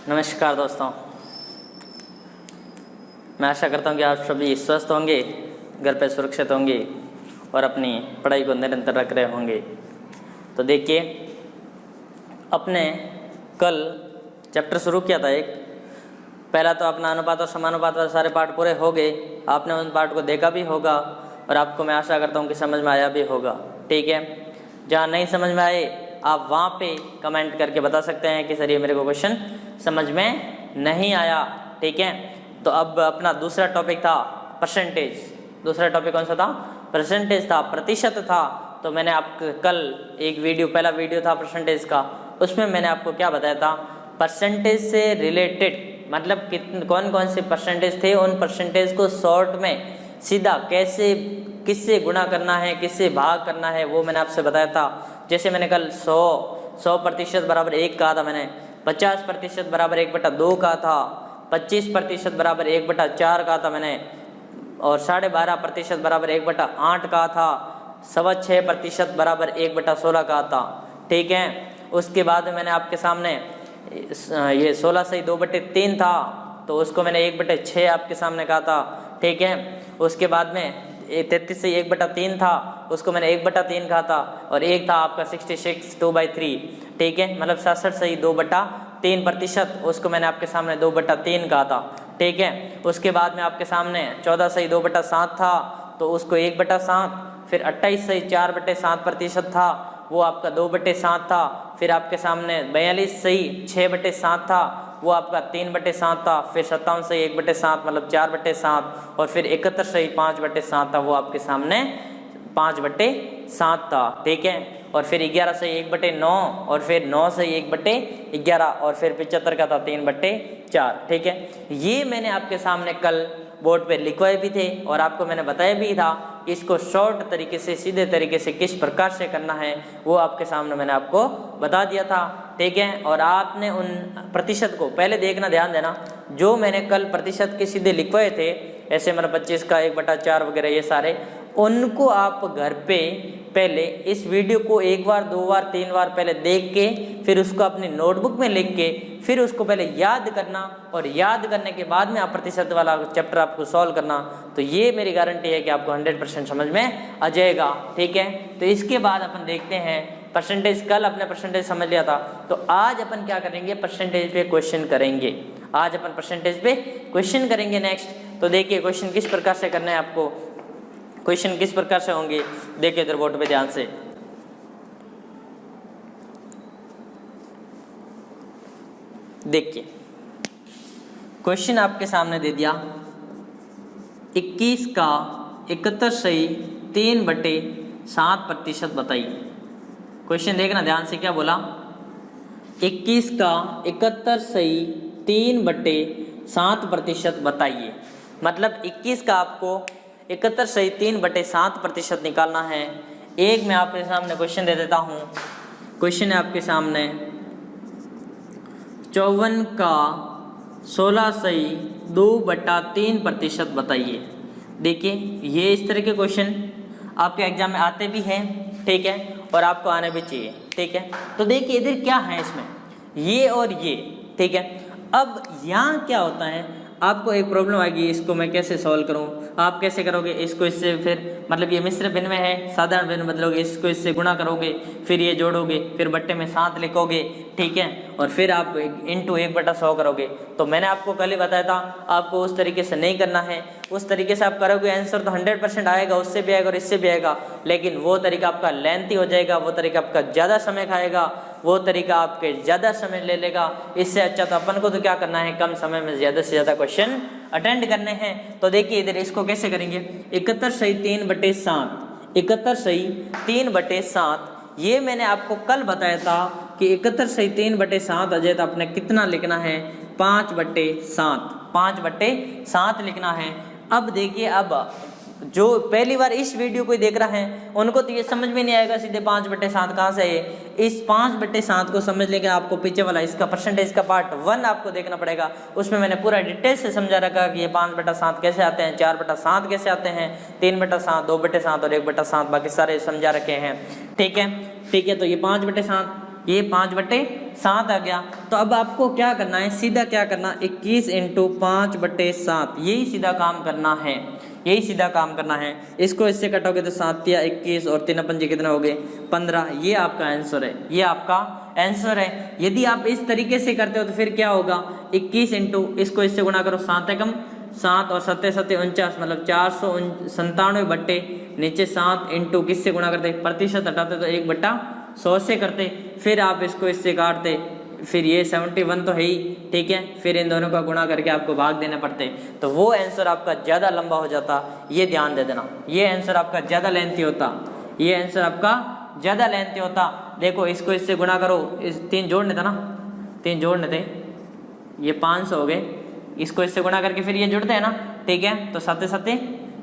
नमस्कार दोस्तों, मैं आशा करता हूँ कि आप सभी स्वस्थ होंगे, घर पे सुरक्षित होंगे और अपनी पढ़ाई को निरंतर रख रहे होंगे। तो देखिए, अपने कल चैप्टर शुरू किया था एक। पहला तो अपना अनुपात और समानुपात वाले सारे पाठ पूरे हो गए। आपने उन पाठ को देखा भी होगा और आपको मैं आशा करता हूँ कि समझ में आया भी होगा। ठीक है, जहाँ नहीं समझ में आए आप वहाँ पे कमेंट करके बता सकते हैं कि सर ये मेरे को क्वेश्चन समझ में नहीं आया। ठीक है, तो अब अपना दूसरा टॉपिक था परसेंटेज। दूसरा टॉपिक कौन सा था? परसेंटेज था, प्रतिशत था। तो मैंने आपको कल एक वीडियो, पहला वीडियो था परसेंटेज का, उसमें मैंने आपको क्या बताया था? परसेंटेज से रिलेटेड मतलब कौन कौन से परसेंटेज थे, उन परसेंटेज को शॉर्ट में सीधा कैसे किससे गुणा करना है, किससे भाग करना है, वो मैंने आपसे बताया था। जैसे मैंने कल 100% बराबर 1 कहा था, मैंने 50% बराबर 1/2 कहा था, 25% बराबर 1/4 कहा था मैंने, और 12.5% बराबर 1/8 कहा था, 6.25% बराबर 1/16 कहा था। ठीक है, उसके बाद मैंने आपके सामने ये 16 सही 2/3 था, तो उसको मैंने 1/6 आपके सामने कहा था। ठीक है, उसके बाद में 33 से 1/3 था, उसको मैंने 1/3 कहा था, और एक था आपका 66 2/3। ठीक है, मतलब 67 सही 2/3%, उसको मैंने आपके सामने 2/3 कहा था। ठीक है, उसके बाद में आपके सामने 14 सही 2/7 था, तो उसको 1/7। फिर 28 सही 4/7% था, वो आपका 2/7 था। फिर आपके सामने 42 सही 6/7 था, वो आपका 3/7 था। फिर 57 सही 1/7 मतलब 4/7, और फिर 71 सही 5/7 था, वो आपके सामने 5/7 था। ठीक है, और फिर 11 सही 1/9, और फिर 9 सही 1/11, और फिर 75 का था 3/4। ठीक है, ये मैंने आपके सामने कल बोर्ड पे लिखवाए भी थे और आपको मैंने बताया भी था कि इसको शॉर्ट तरीके से, सीधे तरीके से किस प्रकार से करना है, वो आपके सामने मैंने आपको बता दिया था। ठीक है, और आपने उन प्रतिशत को पहले देखना, ध्यान देना, जो मैंने कल प्रतिशत के सीधे लिखवाए थे, ऐसे मतलब 25 का 1/4 वगैरह, ये सारे, उनको आप घर पे पहले इस वीडियो को 1 बार 2 बार 3 बार पहले देख के, फिर उसको अपनी नोटबुक में लिख के, फिर उसको पहले याद करना, और याद करने के बाद में आप प्रतिशत वाला चैप्टर आपको सॉल्व करना। तो ये मेरी गारंटी है कि आपको 100% समझ में आ जाएगा। ठीक है, तो इसके बाद अपन देखते हैं परसेंटेज। कल अपने परसेंटेज समझ लिया था, तो आज अपन क्या करेंगे? परसेंटेज पे क्वेश्चन करेंगे। आज अपन परसेंटेज पे क्वेश्चन करेंगे नेक्स्ट। तो देखिए क्वेश्चन किस प्रकार से करना है आपको, क्वेश्चन किस प्रकार से होंगे, देखिए इधर बोर्ड पे ध्यान से। देखिए क्वेश्चन आपके सामने दे दिया, 21 का 71 सही 3/7% बताइए। क्वेश्चन देखना ध्यान से, क्या बोला? 21 का 71 सही 3/7% बताइए। मतलब 21 का आपको 71 सही 3/7% निकालना है। एक मैं आपके सामने क्वेश्चन दे देता हूँ। क्वेश्चन है आपके सामने 54 का 16 सही 2/3% बताइए। देखिए ये इस तरह के क्वेश्चन आपके एग्जाम में आते भी हैं, ठीक है, और आपको आने भी चाहिए। ठीक है, तो देखिए इधर क्या है इसमें, ये और ये। ठीक है, अब यहाँ क्या होता है, आपको एक प्रॉब्लम आएगी, इसको मैं कैसे सॉल्व करूँ? आप कैसे करोगे इसको? इससे फिर मतलब ये मिश्र भिन्न में है, साधारण भिन्न बदलोगे, इसको इससे गुणा करोगे, फिर ये जोड़ोगे, फिर बट्टे में 7 लिखोगे। ठीक है, और फिर आप इंटू 1/100 करोगे। तो मैंने आपको कल ही बताया था, आपको उस तरीके से नहीं करना है। उस तरीके से आप करोगे आंसर तो 100% आएगा, उससे भी आएगा और इससे भी आएगा, लेकिन वो तरीका आपका लेंथी हो जाएगा, वो तरीका आपका ज़्यादा समय खाएगा, वो तरीका आपके ज़्यादा समय ले लेगा। इससे अच्छा तो अपन को तो क्या करना है, कम समय में ज़्यादा से ज़्यादा क्वेश्चन अटेंड करने हैं। तो देखिए इधर इसको कैसे करेंगे, 71 सही 3/7, 71 सही 3/7, ये मैंने आपको कल बताया था कि 71 सही 3/7 आ जाए तो आपने कितना लिखना है? 5/7, 5/7 लिखना है। अब देखिए, अब जो पहली बार इस वीडियो को देख रहा है उनको तो ये समझ में नहीं आएगा सीधे 5/7 कहाँ से है। इस 5/7 को समझ लेके आपको पीछे वाला इसका परसेंटेज का पार्ट 1 आपको देखना पड़ेगा। उसमें मैंने पूरा डिटेल से समझा रखा कि ये 5/7 कैसे आते हैं, 4/7 कैसे आते हैं, 3/7, 2/7 और 1/7, बाकी सारे समझा रखे हैं। ठीक है, ठीक है, तो ये 5/7 ये 5/7 आ गया। तो अब आपको क्या करना है, सीधा क्या करना, 21 × 5/7, यही सीधा काम करना है, यही सीधा काम करना है। इसको इससे कटोगे तो 7 या 21 और 3 पंजे कितना हो गए 15। ये आपका आंसर है, ये आपका आंसर है। यदि आप इस तरीके से करते हो तो फिर क्या होगा, 21 इंटू इसको इससे गुणा करो, 7 एकम 7 और 7 7 49, मतलब 497 बट्टे नीचे 7 इंटू किससे गुणा करते, प्रतिशत हटाते तो 1/100 से करते, फिर आप इसको इससे काटते, फिर ये 71 तो है ही, ठीक है, फिर इन दोनों का गुणा करके आपको भाग देने पड़ते, तो वो आंसर आपका ज़्यादा लंबा हो जाता। ये ध्यान दे देना, ये आंसर आपका ज़्यादा लेंथी होता, ये आंसर आपका ज़्यादा लेंथी होता। देखो इसको इससे गुणा करो, इस 3 जोड़ने था ना, 3 जोड़ने थे, ये 500 हो गए, इसको इससे गुणा करके फिर ये जुड़ते हैं ना, ठीक है, तो 7 7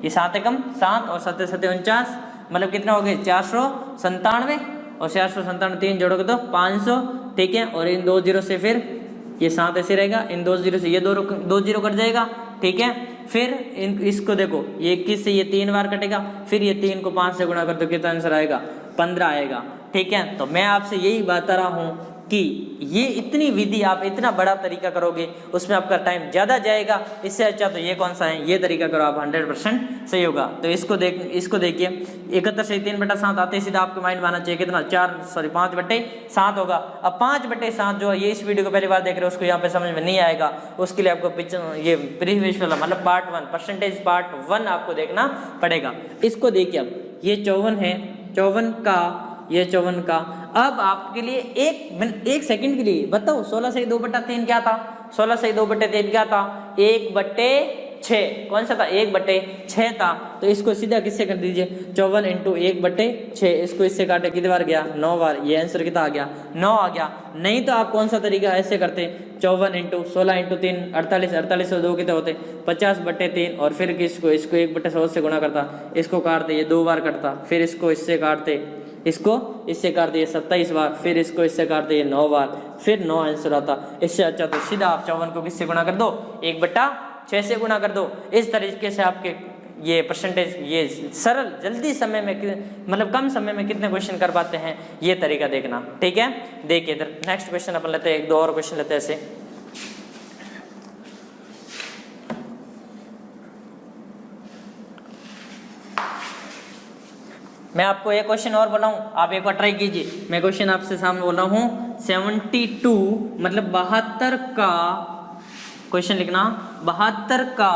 ये 7 एकम 7 और 7 7 49, मतलब कितना हो गए 497, और 497 3 जोड़ोगे तो 500, ठीक है, और इन 2 जीरो से फिर ये 7 ऐसे रहेगा, इन 2 जीरो से ये 2 जीरो कट जाएगा, ठीक है, फिर इसको देखो ये 21 से ये 3 बार कटेगा, फिर ये 3 को 5 से गुणा कर दो, कितना आंसर आएगा 15 आएगा, ठीक है। तो मैं आपसे यही बता रहा हूँ कि ये इतनी विधि आप इतना बड़ा तरीका करोगे उसमें आपका टाइम ज़्यादा जाएगा, इससे अच्छा तो ये कौन सा है, ये तरीका करो आप, 100% सही होगा। तो इसको देखिए 71 से 3/7 आते ही सीधा आपके माइंड में आना चाहिए कितना 5/7 होगा। अब 5/7 जो है ये इस वीडियो को पहली बार देख रहे हो उसको यहाँ पे समझ में नहीं आएगा, उसके लिए आपको ये प्रीवियस वाला मतलब पार्ट 1 परसेंटेज पार्ट 1 आपको देखना पड़ेगा। इसको देखिए अब ये 54 है, 54 का ये 54 का, अब आपके लिए एक सेकंड के लिए बताओ 16 से 2/3 क्या था, 16 से 2/3 क्या था 1/6, कौन सा था 1/6 था। तो इसको सीधा किससे कर दीजिए 54 × 1/6, इसको इससे काटे कितने बार गया 9 बार, ये आंसर कितना आ गया 9 आ गया। नहीं तो आप कौन सा तरीका ऐसे करते 54 × 16 × 3 48, 48 से 2 कितने होते 50/3, और फिर इसको 1/100 से गुणा करता, इसको काटते ये 2 बार कटता, फिर इसको इससे काटते, इसको इससे काट दिए 27 बार, फिर इसको इससे काट दिए 9 बार, फिर 9 आंसर आता। इससे अच्छा तो सीधा आप 54 को किससे गुणा कर दो 1/6 से गुणा कर दो। इस तरीके से आपके ये परसेंटेज ये सरल जल्दी समय में मतलब कम समय में कितने क्वेश्चन कर पाते हैं, ये तरीका देखना, ठीक है। देखिए इधर नेक्स्ट क्वेश्चन अपन लेते हैं, 1 2 और क्वेश्चन लेते हैं ऐसे। मैं आपको एक क्वेश्चन और बोला हूँ, आप एक बार ट्राई कीजिए। मैं क्वेश्चन आपसे सामने बोला हूँ 72 मतलब 72 का क्वेश्चन लिखना, 72 का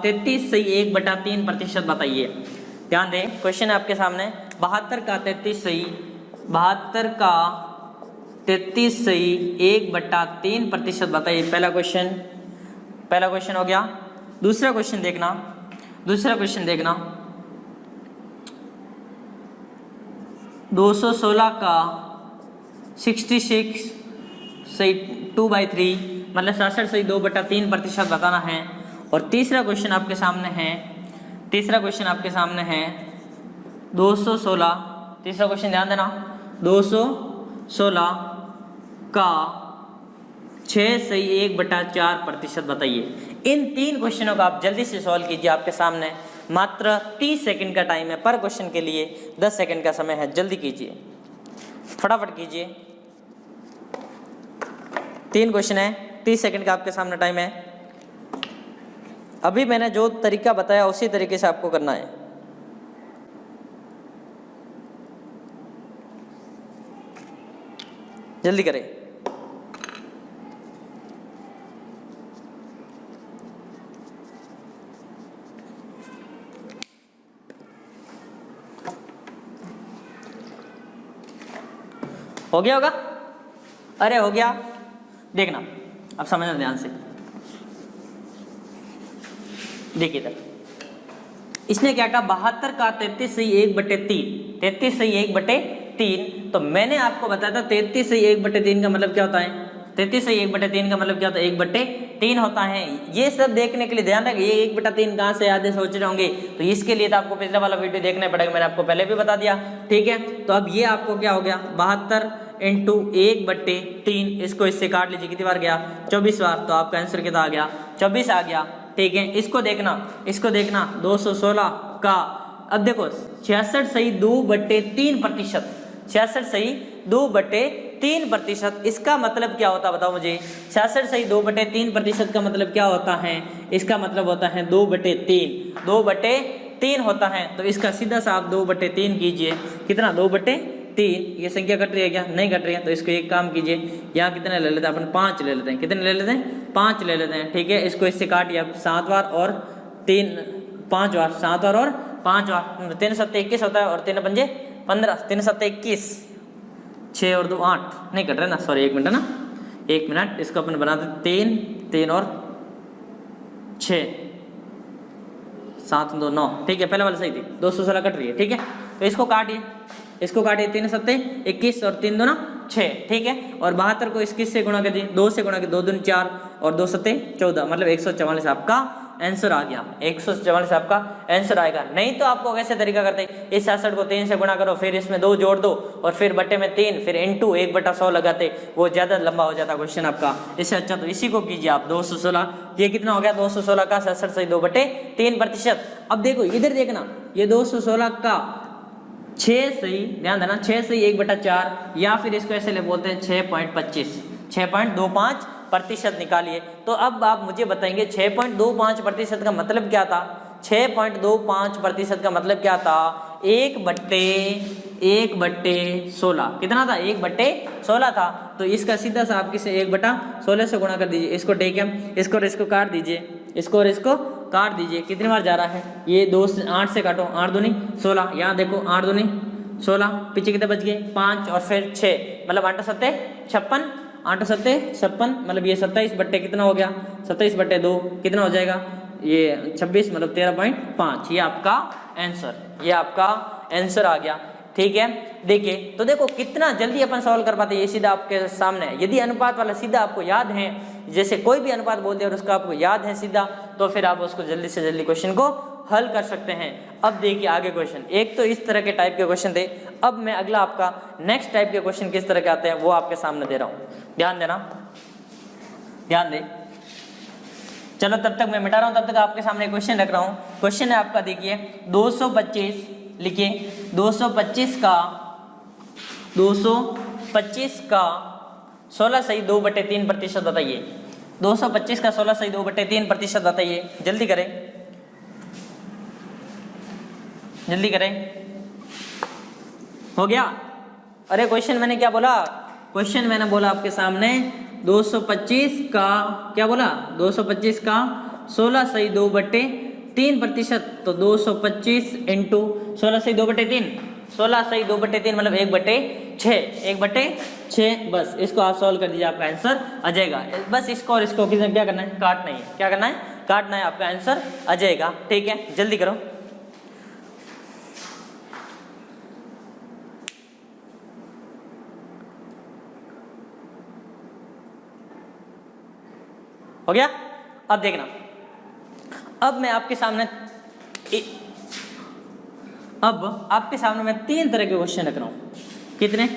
33 सही 1/3 प्रतिशत बताइए। ध्यान दें क्वेश्चन है आपके सामने, 72 का 33 सही, 72 का 33 सही 1/3 प्रतिशत बताइए। पहला क्वेश्चन हो गया। दूसरा क्वेश्चन देखना, 216 का 66 सही 2/3 मतलब 66 सही 2/3 प्रतिशत बताना है। और तीसरा क्वेश्चन आपके सामने है, 216, तीसरा क्वेश्चन ध्यान देना, 216 का 6 सही 1/4 प्रतिशत बताइए। इन 3 क्वेश्चनों का आप जल्दी से सॉल्व कीजिए। आपके सामने मात्र 30 सेकंड का टाइम है, पर क्वेश्चन के लिए 10 सेकंड का समय है, जल्दी कीजिए, फटाफट कीजिए। 3 क्वेश्चन है, 30 सेकंड का आपके सामने टाइम है। अभी मैंने जो तरीका बताया उसी तरीके से आपको करना है। जल्दी करें। हो गया होगा? अरे हो गया, देखना अब समझना ध्यान से। देखिए इधर इसने क्या कहा, 72 का 33 सही 1/3, 33 सही 1/3। तो मैंने आपको बताया था 33 सही 1/3 का मतलब क्या होता है, 33 सही 1/3 का मतलब क्या होता है 1/3 होता है। ये सब देखने के लिए ध्यान रखें, ये 1/3 कहाँ से आधे सोच रहे होंगे, तो इसके लिए तो आपको पिछला वाला वीडियो देखना पड़ेगा, मैंने आपको पहले भी बता दिया, ठीक है। तो अब ये आपको क्या हो गया 72 × 1/3, इसको इससे काट लीजिए, कितनी बार गया 24 बार, तो आपका आंसर कितना आ गया 24 आ गया, ठीक है। इसको देखना 216 का अब देखो 66 सही 2/3%, 66 सही 2/3%, इसका मतलब क्या होता है बताओ मुझे। 66 सही 2/3% का मतलब क्या होता है, इसका मतलब होता है 2/3, 2/3 होता है। तो इसका सीधा सा आप 2/3 कीजिए, कितना 2/3, ये संख्या कट रही है क्या, नहीं कट रही है, तो इसको एक काम कीजिए, यहाँ कितने ले लेते हैं अपन, 5 ले लेते हैं, कितने ले लेते हैं, 5 ले लेते हैं, ठीक है। इसको इससे काटिए आप 7 बार और 3 5 बार, 7 बार और 5 बार, 3 7 21 होता है और 3 पंजे 15, 3 7 21, 6 और 2 8, नहीं कट रहा ना, सॉरी 1 मिनट है ना, 1 मिनट, इसको अपन बनाते 3 3 और 6 7 2 9, ठीक है, पहले वाला सही थी, 216 कट रही है, ठीक है। तो इसको काटिए, इसको काटिए, 3 7 21 और 3 2 6, ठीक है। और 72 को 21 से गुणा कर दिए, 2 से गुणा कर, 2 2 4 और 2 7 14, मतलब 144 आपका आंसर आ गया, 144 आपका आंसर आएगा। नहीं तो आपको वैसे तरीका करते, इस 66 को 3 से गुणा करो, फिर इसमें 2 जोड़ दो और फिर बट्टे में 3, फिर इनटू 1/100 लगाते, वो ज़्यादा लंबा हो जाता क्वेश्चन आपका। इससे अच्छा तो इसी को कीजिए आप, 216, ये कितना हो गया 216 का 66 सही 2/3%। अब देखो इधर देखना, ये 216 का 6 सही, ध्यान देना, 6 सही 1/4, या फिर इसको ऐसे ले बोलते हैं 6.25, 6.25% निकालिए। तो अब आप मुझे बताएंगे 6.25% का मतलब क्या था, 6.25% का मतलब क्या था, 1/16, कितना था, 1/16 था। तो इसका सीधा सा आप किसे 1/16 से गुणा कर दीजिए, इसको ठीक है, इसको और इसको काट दीजिए, इसको और इसको काट दीजिए, कितनी बार जा रहा है ये, 2 से 8 से काटो, 8 दूनी 16, यहाँ देखो 8 दूनी 16, पीछे कितने बच गए 5 और फिर 6, मतलब 8 7 56, 8 7 56, मतलब ये 27 बट्टे कितना हो गया, 27/2 कितना हो जाएगा, ये 26, मतलब 13.5, ये आपका आंसर, ये आपका आंसर आ गया, ठीक है। देखिए तो देखो कितना जल्दी अपन सॉल्व कर पाते हैं, ये सीधा आपके सामने है। यदि अनुपात वाला सीधा आपको याद है, जैसे कोई भी अनुपात बोल दे और उसका आपको याद है सीधा, तो फिर आप उसको जल्दी से जल्दी क्वेश्चन को हल कर सकते हैं। अब देखिए आगे क्वेश्चन, एक तो इस तरह के टाइप के क्वेश्चन थे, अब मैं अगला आपका नेक्स्ट टाइप के क्वेश्चन किस तरह के आते हैं वो आपके सामने दे रहा हूँ, ध्यान देना, ध्यान दे। चलो तब तक मैं मिटा रहा हूँ, तब तक आपके सामने क्वेश्चन रख रहा हूँ। क्वेश्चन है आपका, देखिए 225, लिखिए 225 का 16 सही 2/3% बताइए, 225 का 16 सही 2/3% बताइए, जल्दी करें, जल्दी करें, हो गया। अरे क्वेश्चन मैंने क्या बोला, क्वेश्चन मैंने बोला आपके सामने 225 का, क्या बोला, 225 का 16 सही 2/3%, तो 225 इंटू 16 सही 2/3, 16 सही 2/3 मतलब 1/6, 1/6, बस इसको आप सॉल्व कर दीजिए, आपका आंसर आ जाएगा। बस इसको और इसको किसी क्या करना है, काटना ही है, क्या करना है, काटना है, आपका आंसर आ जाएगा, ठीक है, जल्दी करो। हो गया। अब देखना, अब मैं आपके सामने मैं 3 तरह के क्वेश्चन रख रहा हूँ, कितने,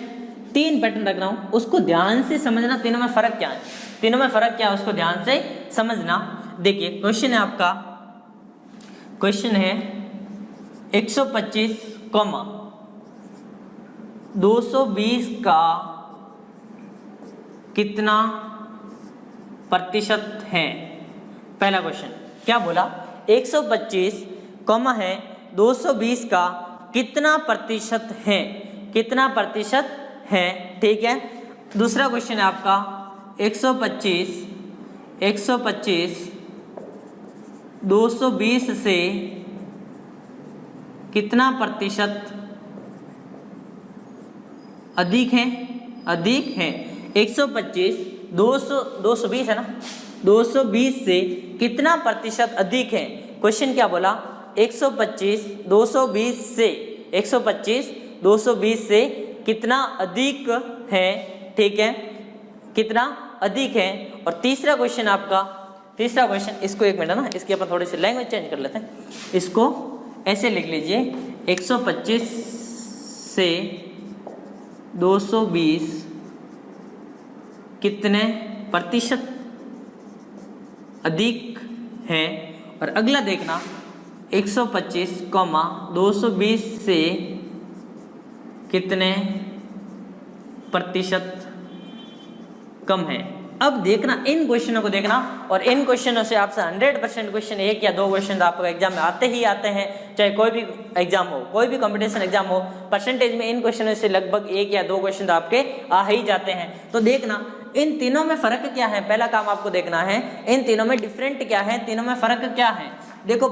3 पैटर्न रख रहा हूँ, उसको ध्यान से समझना, तीनों में फर्क क्या है, तीनों में फर्क क्या है उसको ध्यान से समझना। देखिए क्वेश्चन है आपका, क्वेश्चन है 125, 220 का कितना प्रतिशत है। पहला क्वेश्चन क्या बोला, 125 है 220 का कितना प्रतिशत है, कितना प्रतिशत है, ठीक है। दूसरा क्वेश्चन है आपका 125 220 से कितना प्रतिशत अधिक है, अधिक है। 125 220 है ना, 220 से कितना प्रतिशत अधिक है। क्वेश्चन क्या बोला, 125 220 से कितना अधिक है, ठीक है, कितना अधिक है। और तीसरा क्वेश्चन आपका, तीसरा क्वेश्चन, इसको 1 मिनट ना, इसकी अपन थोड़ी सी लैंग्वेज चेंज कर लेते हैं, इसको ऐसे लिख लीजिए, 125 से 220 कितने प्रतिशत अधिक है। और अगला देखना, 125, 220 से कितने प्रतिशत कम है। अब देखना इन क्वेश्चनों को देखना, और इन क्वेश्चनों से आपसे 100% क्वेश्चन, एक या दो क्वेश्चन आपको एग्जाम में आते ही आते हैं, चाहे कोई भी एग्जाम हो, कोई भी कंपटीशन एग्जाम हो, परसेंटेज में इन क्वेश्चनों से लगभग एक या दो क्वेश्चन आपके आ ही जाते हैं। तो देखना इन तीनों में फर्क क्या है, पहला काम आपको देखना है इन तीनों में डिफरेंट क्या है, तीनों में फर्क क्या है। देखो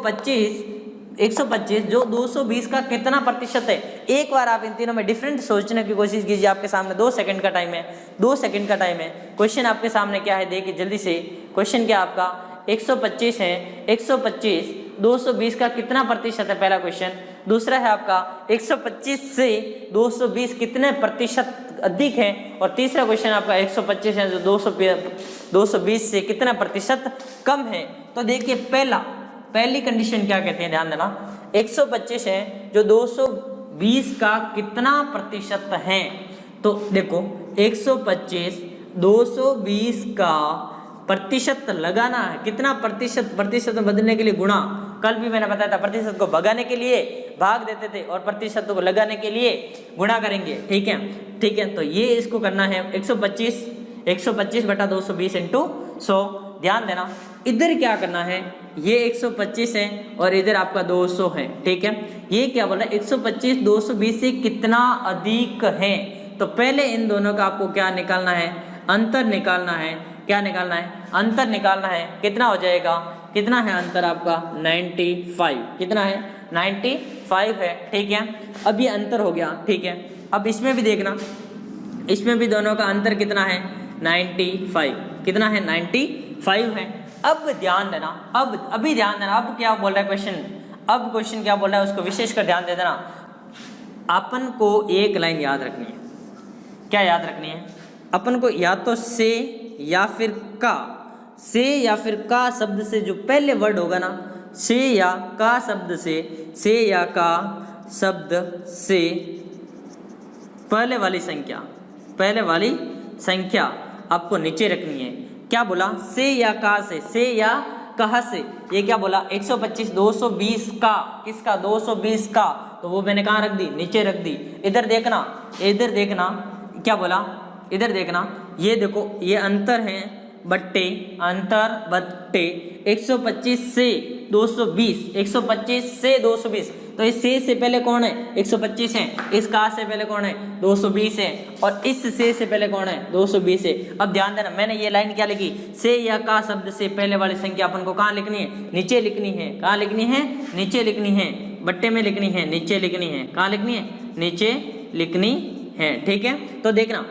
125 जो 220 का कितना प्रतिशत है, एक बार आप इन तीनों में डिफरेंट सोचने की कोशिश कीजिए। आपके सामने 2 सेकंड का टाइम है, 2 सेकंड का टाइम है। क्वेश्चन आपके सामने क्या है, देखिए जल्दी से। क्वेश्चन क्या आपका 125 है, 125 220 का कितना प्रतिशत है, पहला क्वेश्चन। दूसरा है आपका 125 से 220 कितने प्रतिशत अधिक है, और तीसरा क्वेश्चन आपका 125 है जो 220 से कितना प्रतिशत कम है। तो देखिए पहली कंडीशन क्या कहते हैं, ध्यान देना। 125 है जो 220 का कितना प्रतिशत है। तो देखो 125 220 का प्रतिशत लगाना है, कितना प्रतिशत में बदलने के लिए गुणा। कल भी मैंने बताया था प्रतिशत को भगाने के लिए भाग देते थे और प्रतिशत को लगाने के लिए गुणा करेंगे, ठीक है। तो ये इसको करना है 125 बटा 220 इंटू 100। ध्यान देना इधर क्या करना है, ये 125 है और इधर आपका 200 है, ठीक है। ये क्या बोल रहा है 125 220 से कितना अधिक है। तो पहले इन दोनों का आपको क्या निकालना है, अंतर निकालना है। क्या निकालना है, अंतर निकालना है। कितना हो जाएगा, कितना है अंतर आपका 95, कितना है 95 है, ठीक है। अब ये अंतर हो गया, ठीक है। अब इसमें भी देखना, इसमें भी दोनों का अंतर कितना है 95, कितना है 95 है। अब ध्यान देना, अभी ध्यान देना, अब क्या बोल रहा है क्वेश्चन, अब क्वेश्चन क्या बोल रहा है उसको विशेष कर ध्यान दे देना। अपन को एक लाइन याद रखनी है, क्या याद रखनी है, अपन को या तो से या फिर का शब्द से जो पहले वर्ड होगा ना, से या का शब्द से पहले वाली संख्या आपको नीचे रखनी है। क्या बोला, से या का से, ये क्या बोला 125 220 का, किसका 220 का, तो वो मैंने कहाँ रख दी, नीचे रख दी। इधर देखना क्या बोला, इधर देखना, ये देखो ये अंतर है बट्टे 125 से 220, तो इस से पहले कौन है 125 है, इस का से पहले कौन है 220 है, और इस से पहले कौन है 220 है। अब ध्यान देना, मैंने ये लाइन क्या लिखी, से या का शब्द से पहले वाली संख्या अपन को कहाँ लिखनी है, नीचे लिखनी है। कहाँ लिखनी है, नीचे लिखनी है, बट्टे में लिखनी है, नीचे लिखनी है। कहाँ लिखनी है, नीचे लिखनी है, ठीक है। तो देखना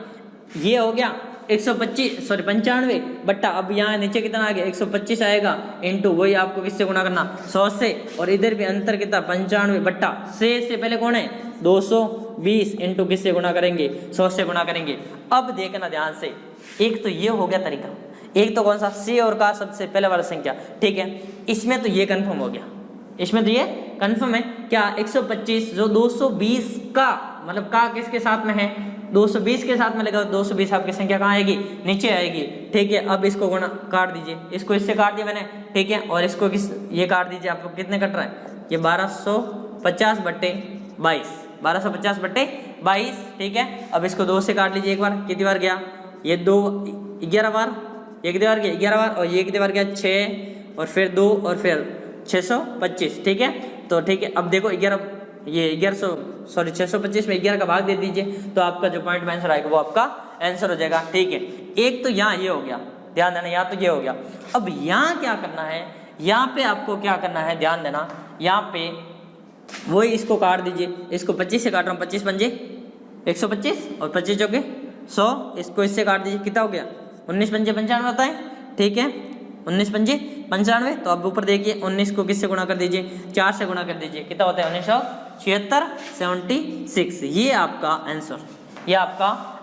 ये हो गया 95 बट्टा, अब यहाँ नीचे कितना आ गया 125 आएगा, इंटू वही आपको किससे गुणा करना 100 से, और इधर भी अंतर कितना 95 बट्टा से पहले कौन है 220, इंटू किससे गुणा करेंगे 100 से गुणा करेंगे। अब देखना ध्यान से, एक तो ये हो गया तरीका, एक तो कौन सा, से और का सबसे पहले वाला संख्या, ठीक है। इसमें तो ये कन्फर्म हो गया, इसमें तो ये कन्फर्म है क्या 125 जो 220 का, मतलब का किसके साथ में है 220 के साथ में लगा, 220 आपकी संख्या कहाँ आएगी, नीचे आएगी, ठीक है। अब इसको गुणा काट दीजिए, इसको इससे काट दिया मैंने, ठीक है, और इसको ये काट दीजिए। आपको कितने कट रहा है, ये 1250 बट्टे 22, ठीक है। अब इसको 2 से काट लीजिए एक बार, कितनी बार गया ये 2 11 बार, ये कितनी बार गया 11 बार, और ये कितनी बार गया 6, और फिर 2 और फिर 625, ठीक है। तो ठीक है, अब देखो 625 में 11 का भाग दे दीजिए, तो आपका जो पॉइंट में आंसर आएगा वो आपका आंसर हो जाएगा, ठीक है। एक तो यहाँ ये हो गया, ध्यान देना, यहाँ तो ये हो गया। अब यहाँ क्या करना है, यहाँ पे आपको क्या करना है, ध्यान देना, यहाँ पे वही इसको काट दीजिए, इसको 25 से काट रहा हूँ, 25 पंजे 125 और 25 चौके 100, इसको इससे काट दीजिए, कितना हो गया 19 पंजे 95 होता है, ठीक है। 19 पंजे 95, तो अब ऊपर देखिए 19 को किससे गुणा कर दीजिए, 4 से गुणा कर दीजिए, कितना होता है 1976, 76। ये आपका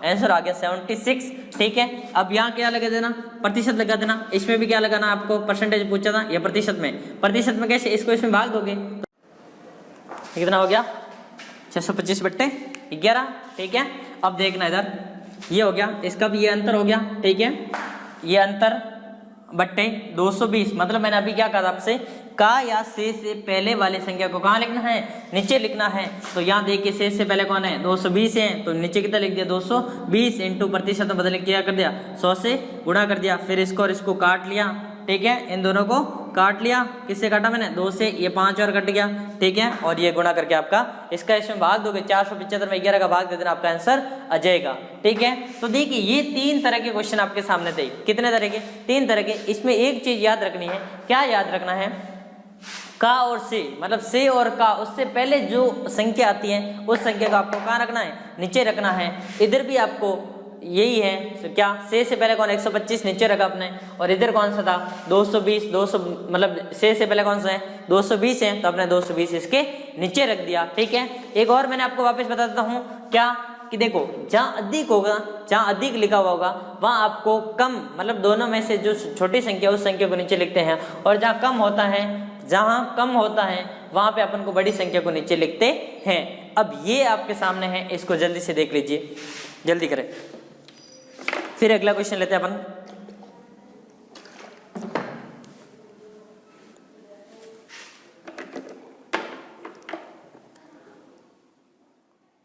आंसर आ गया 76, ठीक है। अब यहाँ क्या लगा देना, प्रतिशत लगा देना। इसमें भी क्या लगाना, आपको परसेंटेज पूछा था, या प्रतिशत में कैसे, इसको इसमें भाग दोगे तो कितना हो गया 625 बट्टे 11, ठीक है। अब देखना इधर ये हो गया, इसका भी ये अंतर हो गया, ठीक है। ये अंतर बट्टे 220, मतलब मैंने अभी क्या कहा था आपसे का या से पहले वाली संख्या को कहाँ लिखना है, नीचे लिखना है। तो यहाँ देखिए से पहले कौन है, 220 है, तो नीचे कितना लिख दिया 220 इंटू प्रतिशत में बदल क्या कर दिया 100 से गुणा कर दिया, फिर इसको और इसको काट लिया, ठीक है, इन दोनों को काट लिया, किससे काटा मैंने 2 से, ये 5 और कट गया, ठीक है, और ये गुणा करके आपका इसका इसमें भाग दोगे 475 में 11 का भाग दे देना, आपका आंसर आ जाएगा, ठीक है। तो देखिए ये 3 तरह के क्वेश्चन आपके सामने थे, कितने तरह के, 3 तरह के। इसमें एक चीज याद रखनी है, क्या याद रखना है, का और से, मतलब से और का, उससे पहले जो संख्या आती है उस संख्या को आपको कहाँ रखना है, नीचे रखना है। इधर भी आपको यही है, तो क्या से पहले कौन 125 नीचे रखा आपने, और इधर कौन सा था 220, 200 मतलब से पहले कौन सा है 220 है, तो आपने 220 इसके नीचे रख दिया, ठीक है। एक और मैंने आपको वापस बता देता हूँ, क्या कि देखो जहाँ अधिक होगा, जहाँ अधिक लिखा हुआ होगा वहाँ आपको कम, मतलब दोनों में से जो छोटी संख्या उस संख्या को नीचे लिखते हैं, और जहाँ कम होता है, जहाँ कम होता है वहाँ पे अपन को बड़ी संख्या को नीचे लिखते हैं। अब ये आपके सामने है, इसको जल्दी से देख लीजिए, जल्दी करें, फिर अगला क्वेश्चन लेते हैं अपन।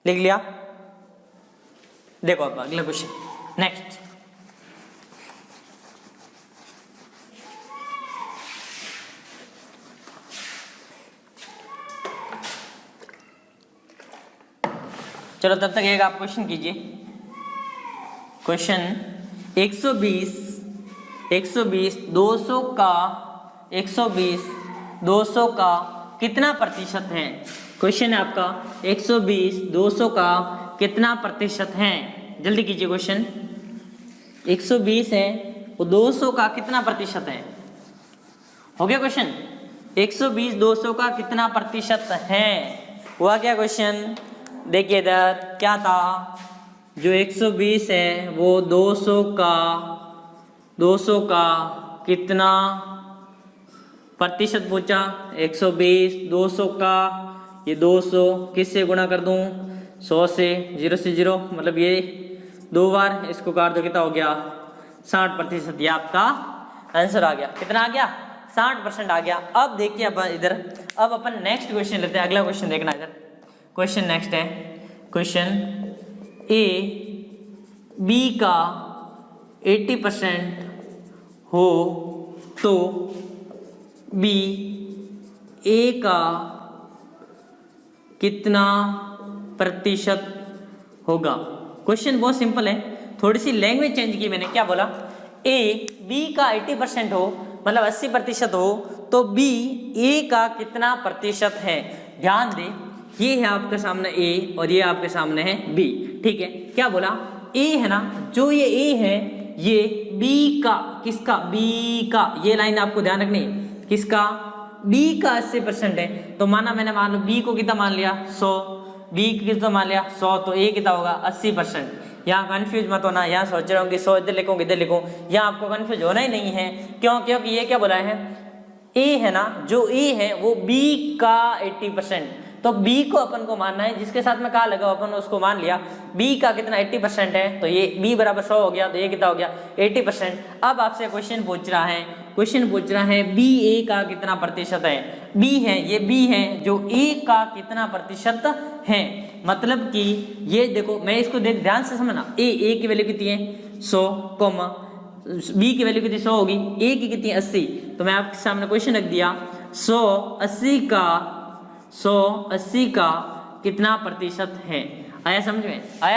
लिख लिया, देखो अब अगला क्वेश्चन नेक्स्ट। चलो तब तक एक आप क्वेश्चन कीजिए। क्वेश्चन 120 200 का 200 का कितना प्रतिशत है। क्वेश्चन है आपका 120 200 का कितना प्रतिशत है, जल्दी कीजिए क्वेश्चन। 120 है वो 200 का कितना प्रतिशत है, हो गया क्वेश्चन। 120 200 का कितना प्रतिशत है, हुआ क्या क्वेश्चन। देखिए इधर क्या था, जो 120 है वो 200 का कितना प्रतिशत पूछा। 120 200 का, ये 200 किससे गुणा कर दूं 100 से, 0 से 0 मतलब ये 2 बार, इसको काट दो कितना हो गया 60%। ये आपका आंसर आ गया, कितना आ गया 60% आ गया। अब देखिए अपन इधर, अब अपन नेक्स्ट क्वेश्चन लेते हैं, अगला क्वेश्चन देखना इधर। क्वेश्चन नेक्स्ट है, क्वेश्चन ए बी का 80% हो तो बी ए का कितना प्रतिशत होगा। क्वेश्चन बहुत सिंपल है, थोड़ी सी लैंग्वेज चेंज की मैंने। क्या बोला, ए बी का 80% हो मतलब 80% हो तो बी ए का कितना प्रतिशत है। ध्यान दे, ये है आपके सामने ए और ये आपके सामने है बी, ठीक है। क्या बोला, ए है ना, जो ये ए है ये बी का, किसका बी का, ये लाइन आपको ध्यान रखनी, किसका बी का 80% है। तो माना मैंने, मान लो बी को कितना मान लिया 100, बी को कितना मान लिया 100, तो ए कितना होगा 80%। यहाँ कंफ्यूज मत होना, यहाँ सोच रहे होंगे 100 इधर लिखूंगी इधर लिखूं, यहाँ आपको कंफ्यूज होना ही नहीं है। क्यों, क्योंकि ये क्या बोला है, ए है ना, जो ए है वो बी का 80%, तो बी को अपन को मानना है, जिसके साथ में कहा लगा अपन उसको मान लिया। बी का कितना 80% है, तो ये बी बराबर 100 हो गया, तो ये कितना हो गया 80%। अब आपसे क्वेश्चन पूछ रहा है बी ए का कितना प्रतिशत है। बी है, ये बी है जो ए का कितना प्रतिशत है, मतलब कि ये देखो, मैं इसको देख ध्यान से समझना। ए की वैल्यू कितनी है 100, बी की वैल्यू कितनी 100 होगी, ए की कितनी 80, तो मैं आपके सामने क्वेश्चन रख दिया 180 का कितना प्रतिशत है। आया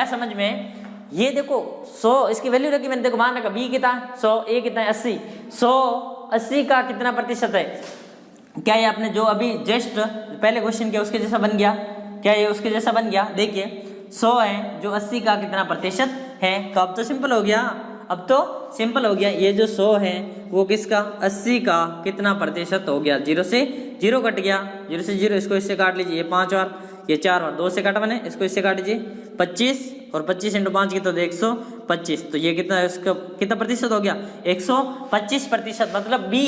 समझ में, ये देखो 100 इसकी वैल्यू रखी मैंने, देखो मान रखा बी कितना 100, ए कितना 80, 180 का कितना प्रतिशत है। क्या ये आपने जो अभी जस्ट पहले क्वेश्चन किया उसके जैसा बन गया, क्या ये उसके जैसा बन गया। देखिए 100 है जो 80 का कितना प्रतिशत है, तो अब तो सिंपल हो गया, अब तो सिंपल हो गया। ये जो 100 है वो किसका 80 का कितना प्रतिशत हो गया, 0 से 0 कट गया, 0 से 0, इसको इससे काट लीजिए, ये 5 और ये 4 और 2 से काटा मैंने, इसको इससे काट लीजिए 25 और 25 × 5 की तो 125, तो ये कितना इसका कितना प्रतिशत हो गया 125%। मतलब बी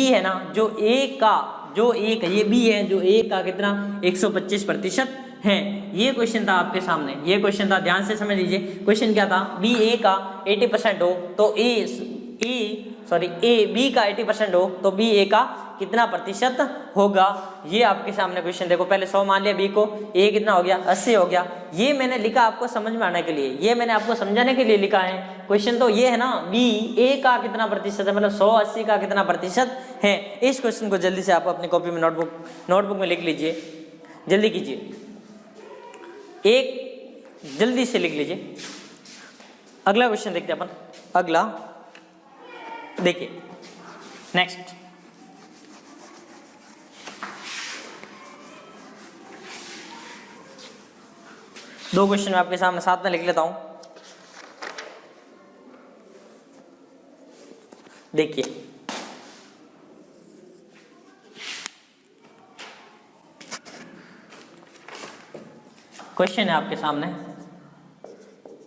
है ना, जो ए का ये बी है जो ए का कितना 125% है। ये क्वेश्चन था आपके सामने, ये क्वेश्चन था, ध्यान से समझ लीजिए। क्वेश्चन क्या था, बी ए का 80% हो तो ए बी का 80% हो तो बी ए का कितना प्रतिशत होगा। ये आपके सामने क्वेश्चन देखो, पहले 100 मान लिया बी को, ए कितना हो गया 80 हो गया। ये मैंने लिखा आपको समझ में आने के लिए, ये मैंने आपको समझाने के लिए लिखा है। क्वेश्चन तो ये है ना, बी ए का कितना प्रतिशत है, मतलब 100 80 का कितना प्रतिशत है। इस क्वेश्चन को जल्दी से आप अपनी कॉपी में नोटबुक में लिख लीजिए, जल्दी कीजिए, एक जल्दी से लिख लीजिए। अगला क्वेश्चन देखते हैं अपन, अगला देखिए नेक्स्ट। दो क्वेश्चन मैं आपके सामने साथ में लिख लेता हूं, देखिए। क्वेश्चन है आपके सामने,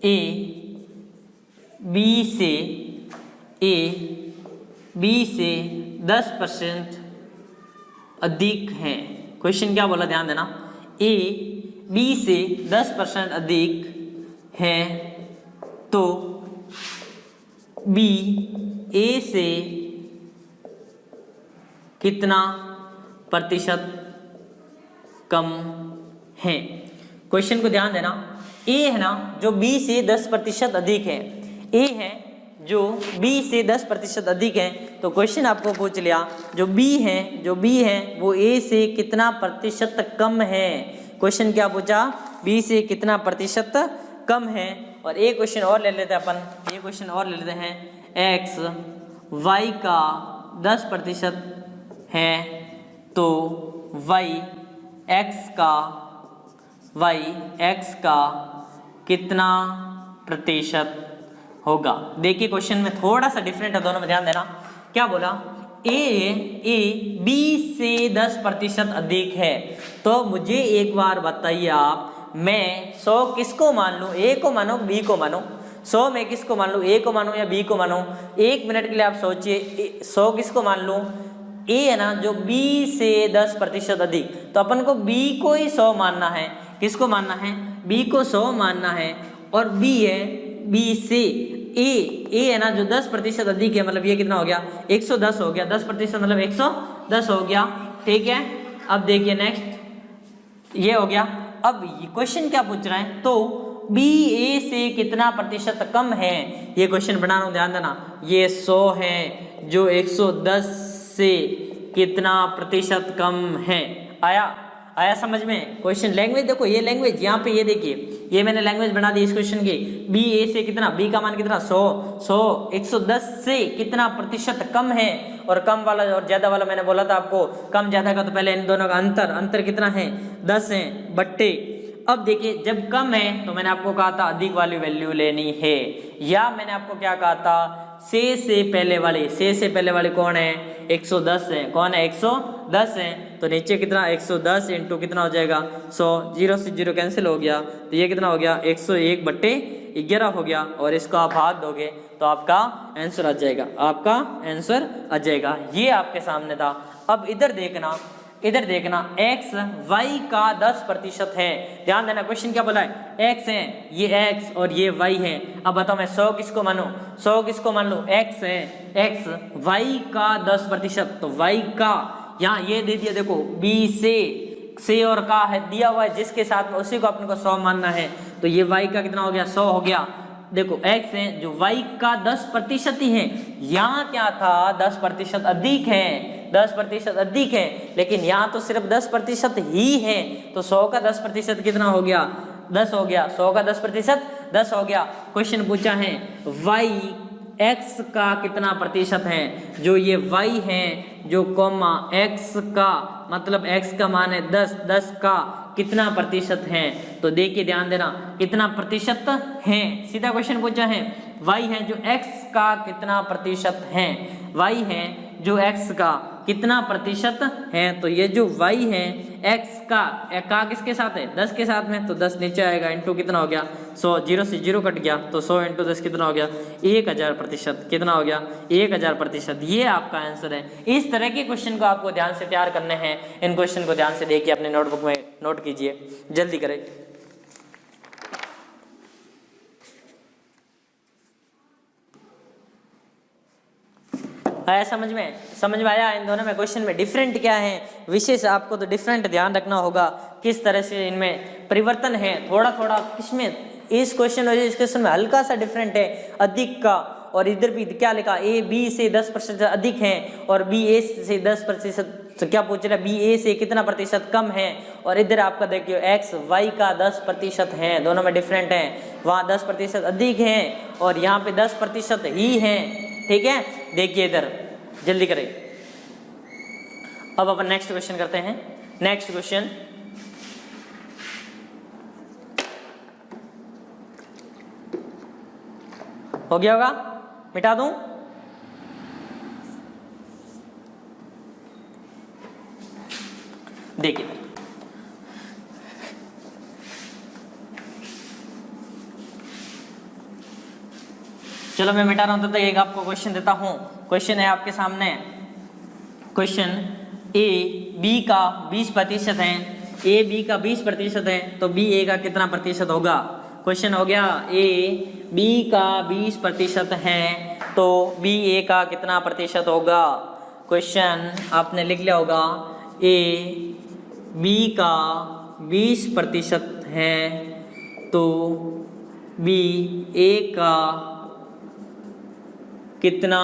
ए बी से 10% अधिक है। क्वेश्चन क्या बोला, ध्यान देना, ए बी से 10% अधिक है तो बी ए से कितना प्रतिशत कम है। क्वेश्चन को ध्यान देना, ए है ना जो बी से 10% अधिक है, ए है जो बी से 10% अधिक है। तो क्वेश्चन आपको पूछ लिया जो बी है वो ए से कितना प्रतिशत कम है। क्वेश्चन क्या पूछा, बी से कितना प्रतिशत कम है। और एक क्वेश्चन और ले लेते हैं अपन, ये क्वेश्चन और ले लेते हैं, एक्स वाई का 10% है तो वाई एक्स का कितना प्रतिशत होगा। देखिए क्वेश्चन में थोड़ा सा डिफरेंट है, दोनों में ध्यान देना। क्या बोला, ए बी से 10% अधिक है। तो मुझे एक बार बताइए आप, मैं 100 किसको मान लूं, ए को मानो बी को मानो। 100 में किसको मान लूं, ए को मानो या बी को मानो। एक मिनट के लिए आप सोचिए, 100 किसको मान लूं, ए है ना जो बी से 10% अधिक, तो अपन को बी को ही 100 मानना है। किसको मानना है, बी को 100 मानना है। और बी है, बी से ए है ना जो 10% अधिक है, मतलब ये कितना हो गया 110 हो गया, 10% मतलब 110 हो गया, ठीक है। अब देखिए नेक्स्ट, ये हो गया। अब क्वेश्चन क्या पूछ रहा है, तो बी ए से कितना प्रतिशत कम है, ये क्वेश्चन बना रहा हूं, ध्यान देना। ये 100 है जो 110 से कितना प्रतिशत कम है। आया समझ में क्वेश्चन। लैंग्वेज देखो, ये लैंग्वेज यहाँ पे, ये देखिए, ये मैंने लैंग्वेज बना दी इस क्वेश्चन की। बी ए से कितना, बी का मान कितना 100 110 से कितना प्रतिशत कम है। और कम वाला और ज्यादा वाला मैंने बोला था आपको, कम ज्यादा का तो पहले इन दोनों का अंतर कितना है 10 है बट्टे। अब देखिए जब कम है तो मैंने आपको कहा था अधिक वाली वैल्यू लेनी है, या मैंने आपको क्या कहा था, से पहले वाली कौन है 110 है, कौन है 110 है। तो नीचे कितना 110 इंटू कितना हो जाएगा 100, 0 से 0 कैंसिल हो गया, तो ये कितना हो गया 101/11 हो गया। और इसको आप भाग दोगे तो आपका आंसर आ जाएगा, ये आपके सामने था। अब इधर देखना x y का 10% है। ध्यान देना क्वेश्चन क्या बोला है, x है, ये x और ये y है। अब बताओ मैं 100 किसको मानूं, 100 किसको मान लूं, x है, x y का 10%, तो y का यहाँ ये दे दिया, देखो b से और का है दिया हुआ है, जिसके साथ में उसी को अपन को 100 मानना है। तो ये y का कितना हो गया 100 हो गया। देखो x है जो y का 10% ही है, यहाँ क्या था 10% अधिक है, 10% अधिक है, लेकिन यहाँ तो सिर्फ 10% ही है। तो 100 का 10% कितना हो गया 10 हो गया, 100 का 10% 10 हो गया। क्वेश्चन पूछा है y x का कितना प्रतिशत है, जो ये y है जो कॉमा x का मतलब x का मान है 10 का कितना प्रतिशत है। तो देखिए ध्यान देना कितना प्रतिशत है, सीधा क्वेश्चन पूछा है y है जो x का कितना प्रतिशत है, y है जो x का कितना प्रतिशत है। तो ये जो y है x का किसके साथ है 10 के साथ में, तो 10 नीचे आएगा इंटू कितना हो गया 100, 0 से 0 कट गया, तो 100 इंटू 10 कितना हो गया 1000%, कितना हो गया 1000%। ये आपका आंसर है। इस तरह के क्वेश्चन को आपको ध्यान से तैयार करने हैं। इन क्वेश्चन को ध्यान से देखिए, अपने नोटबुक में नोट कीजिए, जल्दी करें। आया समझ में आया इन दोनों में क्वेश्चन में डिफरेंट क्या है, विशेष आपको तो डिफरेंट ध्यान रखना होगा, किस तरह से इनमें परिवर्तन है, थोड़ा थोड़ा किसमें इस क्वेश्चन और इस क्वेश्चन में हल्का सा डिफरेंट है अधिक का, और इधर भी क्या लिखा ए बी से 10% अधिक है और बी ए से 10%, तो क्या पूछ रहा है बी ए से कितना प्रतिशत कम है, और इधर आपका देखिए एक्स वाई का 10% है, दोनों में डिफरेंट है, वहाँ 10% अधिक है और यहाँ पे 10% ही है, ठीक है। देखिए इधर जल्दी करें। अब अपन नेक्स्ट क्वेश्चन करते हैं। नेक्स्ट क्वेश्चन हो गया होगा, मिटा दूं? देखिए चलो मैं मिटा रहा हूं, तब तक एक आपको क्वेश्चन देता हूं। क्वेश्चन है आपके सामने, क्वेश्चन ए बी का 20% है, ए बी का 20% है तो बी ए का कितना प्रतिशत होगा। क्वेश्चन हो गया ए बी का 20% है तो बी ए का कितना प्रतिशत होगा। क्वेश्चन आपने लिख लिया होगा ए बी का 20% है तो बी ए का कितना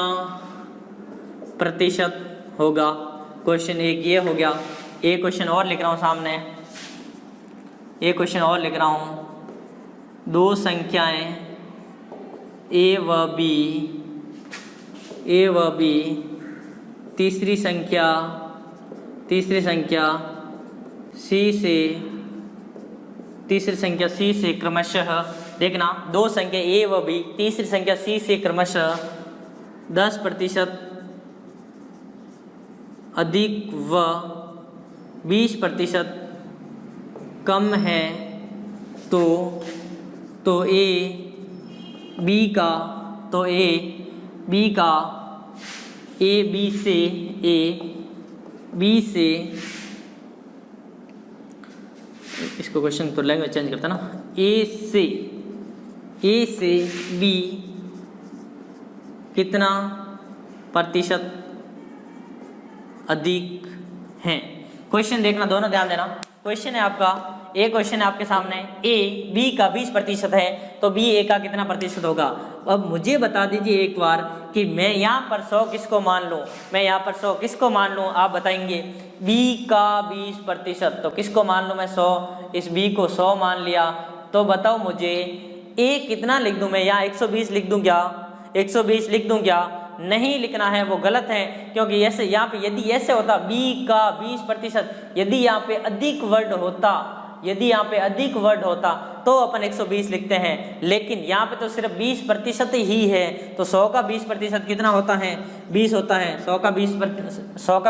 प्रतिशत होगा। क्वेश्चन एक ये हो गया। एक क्वेश्चन और लिख रहा हूँ सामने, एक क्वेश्चन और लिख रहा हूँ, दो संख्याएं ए व बी, तीसरी संख्या सी से क्रमशः, देखना दो संख्या ए व बी, तीसरी संख्या सी से क्रमशः 10% अधिक व 20% कम है तो ए बी से इसको क्वेश्चन तो लैंग्वेज चेंज करता ना, ए से बी कितना प्रतिशत अधिक है। क्वेश्चन देखना, दोनों ध्यान देना। क्वेश्चन है आपका, एक क्वेश्चन है आपके सामने, ए बी का 20% है तो बी ए का कितना प्रतिशत होगा। अब मुझे बता दीजिए एक बार कि मैं यहाँ पर 100 किसको मान लूँ, मैं यहाँ पर 100 किसको मान लूँ, आप बताएंगे। बी का 20% तो किसको मान लूँ मैं 100, इस बी को 100 मान लिया, तो बताओ मुझे ए कितना लिख दूँ मैं, यहाँ 120 लिख दूँ क्या, 120 लिख दूँ क्या, नहीं लिखना है, वो गलत है। क्योंकि ऐसे यहाँ पे यदि ऐसे होता बी का 20%, यदि यहाँ पे अधिक वर्ड होता तो अपन 120 लिखते हैं, लेकिन यहाँ पे तो सिर्फ 20% ही है, तो 100 का 20% कितना होता है, 20 होता है। 100 का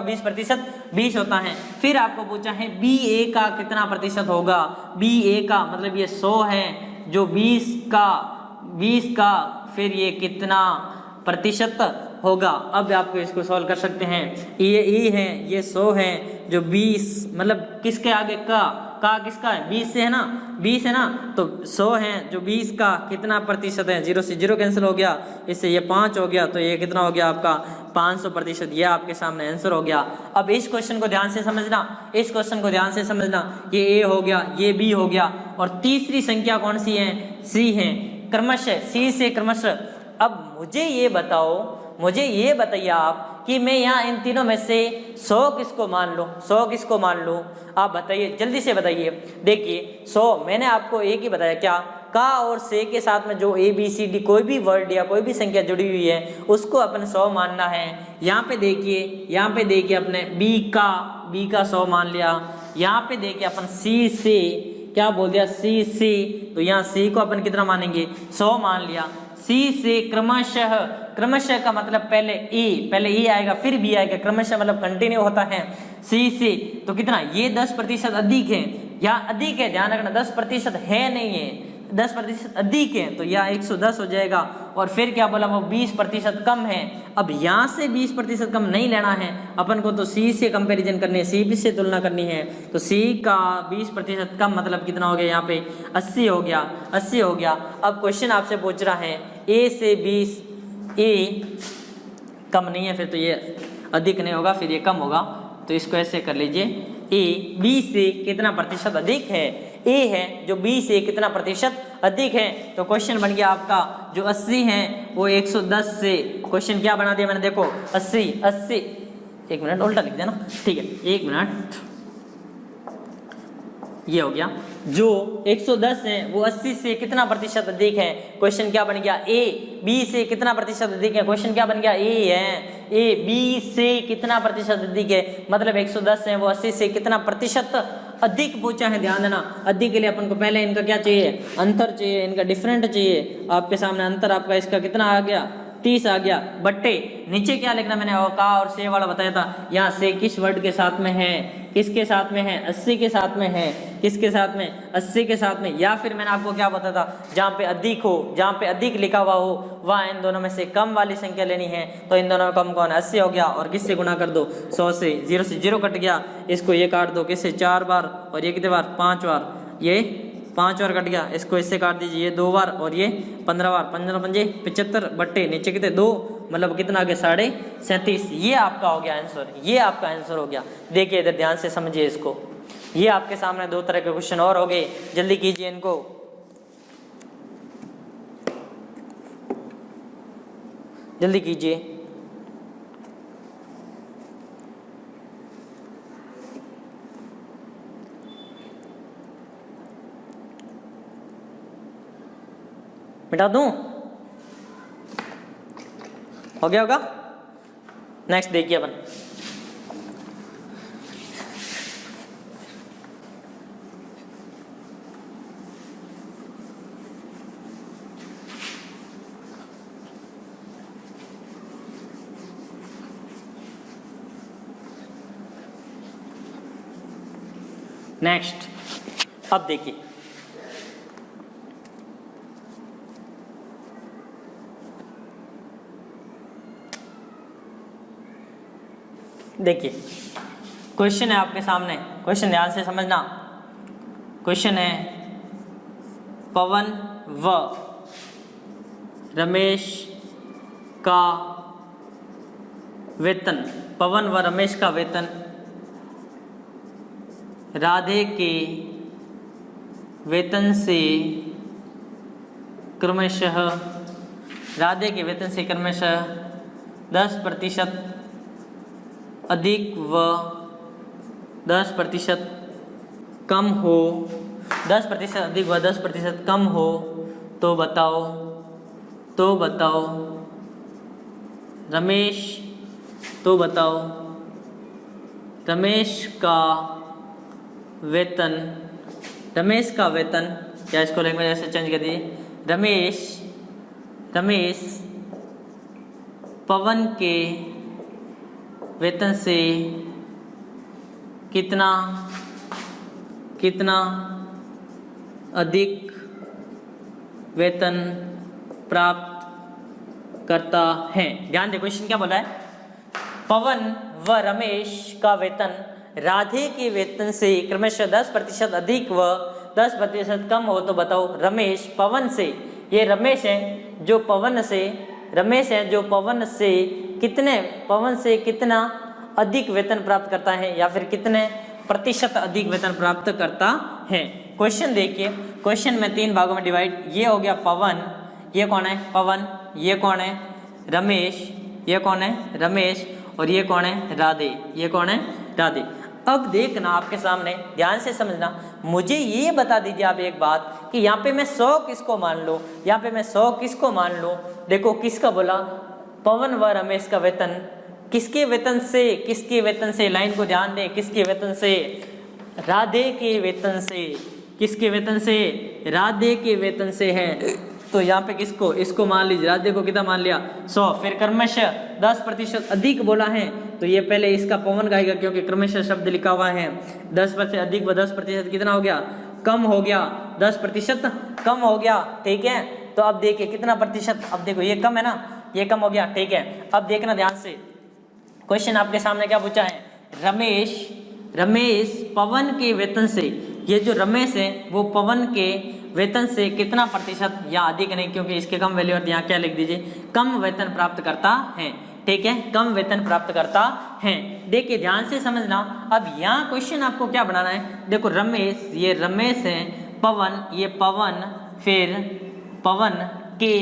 20% 20 होता है। फिर आपको पूछा है बी ए का कितना प्रतिशत होगा। बी ए का मतलब ये 100 है, जो 20 का फिर ये कितना प्रतिशत होगा। अब आपको इसको सॉल्व कर सकते हैं। ये ए है, ये 100 है, जो 20 मतलब किसके आगे का किसका है, 20 से है ना, 20 है ना, तो 100 है जो 20 का कितना प्रतिशत है, 0 से 0 कैंसिल हो गया, इससे ये 5 हो गया, तो ये कितना हो गया आपका 500%। ये आपके सामने आंसर हो गया। अब इस क्वेश्चन को ध्यान से समझना, ये ए हो गया, ये बी हो गया, और तीसरी संख्या कौन सी है, सी है, क्रमशः सी से क्रमशः। अब मुझे ये बताइए आप कि मैं यहाँ इन तीनों में से 100 किसको मान लूँ, आप बताइए, जल्दी से बताइए। देखिए 100 मैंने आपको एक ही बताया, क्या, का और से के साथ में जो ए बी सी डी कोई भी वर्ड या कोई भी संख्या जुड़ी हुई है उसको अपन 100 मानना है। यहाँ पे देखिए अपने बी का 100 मान लिया। यहाँ पे देखिए अपन सी से क्या बोल दिया, सी से, तो यहाँ सी को अपन कितना मानेंगे, 100 मान लिया। सी से क्रमशः का मतलब पहले ई आएगा फिर बी आएगा, क्रमशः मतलब कंटिन्यू होता है। सी से तो कितना, ये 10% अधिक है, यहाँ अधिक है, ध्यान रखना 10% है नहीं है, 10% अधिक है, तो यह 110 हो जाएगा। और फिर क्या बोला, वो 20% कम है। अब यहाँ से 20% कम नहीं लेना है अपन को, तो सी से कंपैरिजन करनी है, सी से तुलना करनी है, तो सी का 20% कम मतलब कितना हो गया, यहाँ पे 80 हो गया। अब क्वेश्चन आपसे पूछ रहा है ए कम नहीं है फिर तो ये अधिक नहीं होगा, फिर ये कम होगा। तो इसको ऐसे कर लीजिए, ए बी से कितना प्रतिशत अधिक है, ए है जो बी से कितना प्रतिशत अधिक है। तो क्वेश्चन बन गया आपका जो 80 है वो 110 से, क्वेश्चन क्या बना दिया मैंने, देखो 80 80, एक मिनट उल्टा लिख देना, ठीक है, एक मिनट, ये हो गया, जो 110 है वो 80 से कितना प्रतिशत अधिक है। क्वेश्चन क्या बन गया, ए बी से कितना प्रतिशत अधिक है। क्वेश्चन क्या बन गया, ए है, ए बी से कितना प्रतिशत अधिक है, मतलब 110 है वो 80 से कितना प्रतिशत अधिक पूछा है। ध्यान देना, अधिक के लिए अपन को पहले इनका क्या चाहिए, अंतर चाहिए, इनका डिफरेंट चाहिए। आपके सामने अंतर आपका इसका कितना आ गया, 30 आ गया, बट्टे नीचे क्या लिखना, मैंने का और से वाला बताया था। यहाँ से किस वर्ड के साथ में है, किसके साथ में है, 80 के साथ में है, किसके साथ में, 80 के साथ में। या फिर मैंने आपको क्या बताया था, जहाँ पे अधिक हो, जहाँ पे अधिक लिखा हुआ हो वहाँ इन दोनों में से कम वाली संख्या लेनी है। तो इन दोनों में कम कौन है, 80 हो गया, और किससे गुणा कर दो, 100 से, 0 से 0 कट गया, इसको ये काट दो किससे, 4 बार, और ये कितने बार, 5 बार, ये 5 बार कट गया, इसको इससे काट दीजिए, ये 2 बार और ये 15 बार, 15 पंजे 75, बट्टे नीचे कितने 2, मतलब कितना आ गया 37.5। ये आपका हो गया आंसर, ये आपका आंसर हो गया। देखिए इधर ध्यान से समझिए इसको, ये आपके सामने 2 तरह के क्वेश्चन और हो गए, जल्दी कीजिए इनको, जल्दी कीजिए। मिटा दूं, हो गया होगा। नेक्स्ट देखिए अपन, नेक्स्ट अब देखिए, देखिए क्वेश्चन है आपके सामने, क्वेश्चन ध्यान से समझना। क्वेश्चन है पवन व रमेश का वेतन, पवन व रमेश का वेतन राधे के वेतन से क्रमशः, राधे के वेतन से क्रमशः 10% अधिक व 10% कम हो, 10% अधिक व 10% कम हो, तो बताओ, तो बताओ रमेश, तो बताओ रमेश का वेतन, रमेश का वेतन, या इसको लैंग्वेज ऐसे चेंज कर दीजिए, रमेश, रमेश पवन के वेतन से कितना, कितना अधिक वेतन प्राप्त करता है। ध्यान दे, क्वेश्चन क्या बोला है, पवन व रमेश का वेतन राधे के वेतन से क्रमशः 10% अधिक व 10% कम हो, तो बताओ रमेश पवन से, ये रमेश है जो पवन से, रमेश है जो पवन से कितने, पवन से कितना अधिक वेतन प्राप्त करता है, या फिर कितने प्रतिशत अधिक वेतन प्राप्त करता है। क्वेश्चन देखिए, क्वेश्चन में 3 भागों में डिवाइड, ये हो गया पवन, ये कौन है पवन, ये कौन है रमेश, ये कौन है रमेश, और ये कौन है राधे, ये कौन है राधे। अब देखना आपके सामने, ध्यान से समझना, मुझे ये बता दीजिए आप एक बात कि यहाँ पे मैं 100 किसको मान लूँ, यहाँ पे मैं 100 किसको मान लूँ। देखो किसका बोला, पवन व रमेश का वेतन, किसके वेतन से, किसके वेतन से, लाइन को ध्यान दें, किसके वेतन से, राधे के वेतन से, किसके वेतन से, राधे के वेतन से है। तो यहाँ पे किसको, इसको मान लीजिए, राधे को कितना मान लिया 100, फिर क्रमशः 10% अधिक बोला है, तो ये पहले इसका पवन का आएगा क्योंकि क्रमशः शब्द लिखा हुआ है। 10% अधिक व 10% कितना हो गया, कम हो गया, 10% कम हो गया, ठीक है। तो अब देखिए कितना प्रतिशत, अब देखो ये कम है ना, ये कम हो गया, ठीक है। अब देखना ध्यान से, क्वेश्चन आपके सामने क्या पूछा है, रमेश, रमेश पवन के वेतन से, ये जो रमेश है वो पवन के वेतन से कितना प्रतिशत, या अधिक नहीं क्योंकि इसके कम वैल्यू है, यहाँ क्या लिख दीजिए, कम वेतन प्राप्त करता है, ठीक है, कम वेतन प्राप्त करता है। देखिए ध्यान से समझना, अब यहाँ क्वेश्चन आपको क्या बनाना है, देखो रमेश, ये रमेश है, पवन, ये पवन, फिर पवन के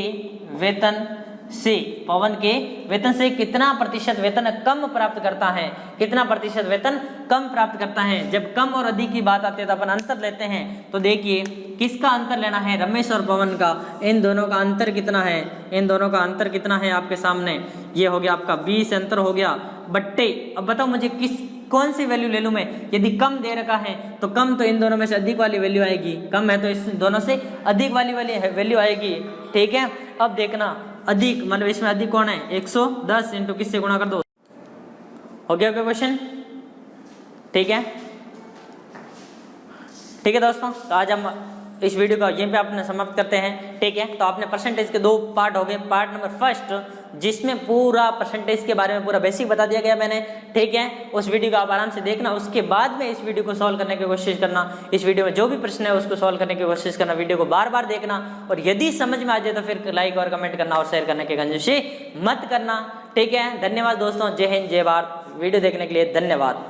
वेतन से, पवन के वेतन से कितना प्रतिशत वेतन कम प्राप्त करता है, कितना प्रतिशत वेतन कम प्राप्त करता है। जब कम और अधिक की बात आती है तो अपन अंतर लेते हैं। तो देखिए किसका अंतर लेना है, रमेश और पवन का, इन दोनों का अंतर कितना है, इन दोनों का अंतर कितना है आपके सामने, ये हो गया आपका 20 अंतर हो गया बट्टे। अब बताओ मुझे कौन सी वैल्यू ले लूँ मैं, यदि कम दे रखा है तो कम तो इन दोनों में से अधिक वाली वैल्यू आएगी, कम है तो इस दोनों से अधिक वाली वैल्यू आएगी, ठीक है। अब देखना अधिक, मतलब इसमें अधिक कौन है, 110 इंटू किससे गुणा कर दो, हो गया क्वेश्चन, ठीक है। ठीक है दोस्तों, तो आज हम इस वीडियो को यहीं पे आपने समाप्त करते हैं, ठीक है। तो आपने परसेंटेज के 2 पार्ट हो गए, पार्ट नंबर फर्स्ट जिसमें पूरा परसेंटेज के बारे में पूरा बेसिक बता दिया गया मैंने, ठीक है। उस वीडियो को आप आराम से देखना, उसके बाद में इस वीडियो को सॉल्व करने की कोशिश करना, इस वीडियो में जो भी प्रश्न है उसको सॉल्व करने की कोशिश करना, वीडियो को बार बार देखना, और यदि समझ में आ जाए तो फिर लाइक और कमेंट करना और शेयर करने की कंजूसी मत करना, ठीक है। धन्यवाद दोस्तों, जय हिंद जय भारत, वीडियो देखने के लिए धन्यवाद।